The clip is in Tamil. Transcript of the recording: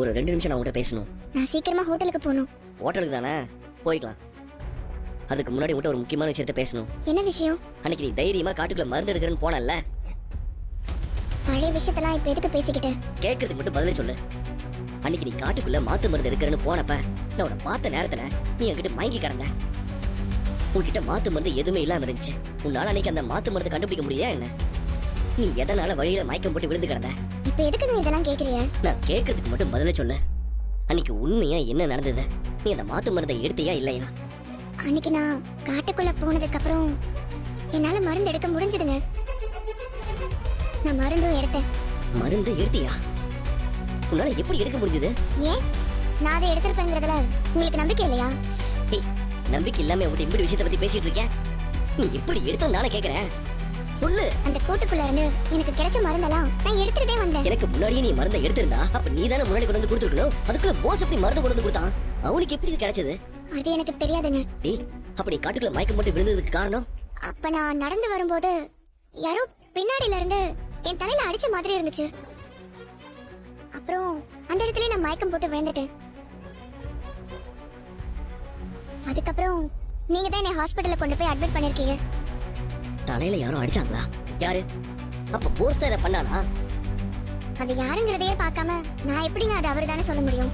ஒரு 2 நிமிஷம் நான் உங்ககிட்ட பேசணும். நான் சீக்கிரமா ஹோட்டலுக்கு போகணும். ஹோட்டலுக்கு தானே? போய்க்கலாம். அதுக்கு முன்னாடி உங்ககிட்ட ஒரு முக்கியமான விஷயத்த பேசணும். என்ன விஷயம்? அன்னைக்கு நீ தைரியமா காட்டுக்குள்ள மருந்து எடுக்கிறேன்னு போனல்ல, பழைய விஷயத்தெல்லாம் இப்ப எதுக்கு பேசிக்கிட்டு? கேட்கறதுக்கு மட்டும் பதிலே சொல்லு. அன்னைக்கு நீ காட்டுக்குள்ள மாத்து மருந்து எடுக்கிறேன்னு போனப்ப நான் உன்னை பார்த்த நேரத்துல நீ என்கிட்ட மயங்கி கிடந்த. உன்கிட்ட மாத்து மருந்து எதுவுமே இல்லாம இருந்துச்சு. உன்னால அன்னைக்கு அந்த மாத்து மருந்து கண்டுபிடிக்க முடியல என்ன? நீ எதனால வழியில மயக்கம் போட்டு விழுந்து கிடந்த? இப்ப எதுக்கு நீ இதெல்லாம் கேக்குறிய? நான் கேட்கறதுக்கு மட்டும் பதிலே சொல்லு. அன்னைக்கு உண்மையா என்ன நடந்தது? நீ அந்த மாத்து மருந்தை எடுத்தியா இல்லையா? அன்னைக்கு நான் காட்டுக்குள்ள போனதுக்கு அப்புறம் என்னால மருந்து எடுக்க முடிஞ்சதுங்க. நான் மருந்தும் எடுத்தேன். மருந்து எடுத்தியா? உன்னால எப்படி எடுக்க முடிஞ்சது? ஏன் நான் அதை எடுத்திருப்பேங்கிறதுல உங்களுக்கு நம்பிக்கை இல்லையா? ஏய், நம்பிக்கை இல்லாம உன்கிட்ட இப்படி விஷயத்தை பத்தி பேசிட்டு இருக்கேன். நீ எப்படி எடுத்தோம் தானே கேக்குறேன். சொல்லு. அந்த கூட்டுக்குள்ள இருந்து எனக்கு கிடைச்ச மருந்தெல்லாம் நான் எடுத்துட்டே வந்தேன். எனக்கு முன்னாடியே நீ மருந்தை எடுத்திருந்தா அப்ப நீ தானே முன்னாடி கொண்டு வந்து கொடுத்துருக்கணும். அதுக்குள்ள போஸ் எப்படி மருந்து கொண்டு வந்து கொடுத்தான்? அவனுக்கு எப்படி இது கிடைச்சது? அது எனக்கு தெரியாதுங்க. ஏய், அப்படி காட்டுக்குள்ள மயக்கம் போட்டு விழுந்ததுக்கு காரணம்? அப்ப நான் நடந்து வரும்போது யாரோ பின்னாடில இருந்து என் தலையில அடிச்ச மாதிரி இருந்துச்சு. அப்புறம் அந்த இடத்துல நான் மயக்கம் போட்டு விழுந்துட்டேன். அதுக்கப்புறம் நீங்க தான் என்னை ஹாஸ்பிடல்ல கொண்டு போய் அட்மிட் பண்ணிருக்கீங்க. தலையில யாரும் அடிச்சாங்களா? யாரு? அப்ப போஸ் தான் இதை பண்ணானா? அது யாருங்கிறதையே பார்க்காம நான் எப்படிங்க அது அவர்தானே சொல்ல முடியும்?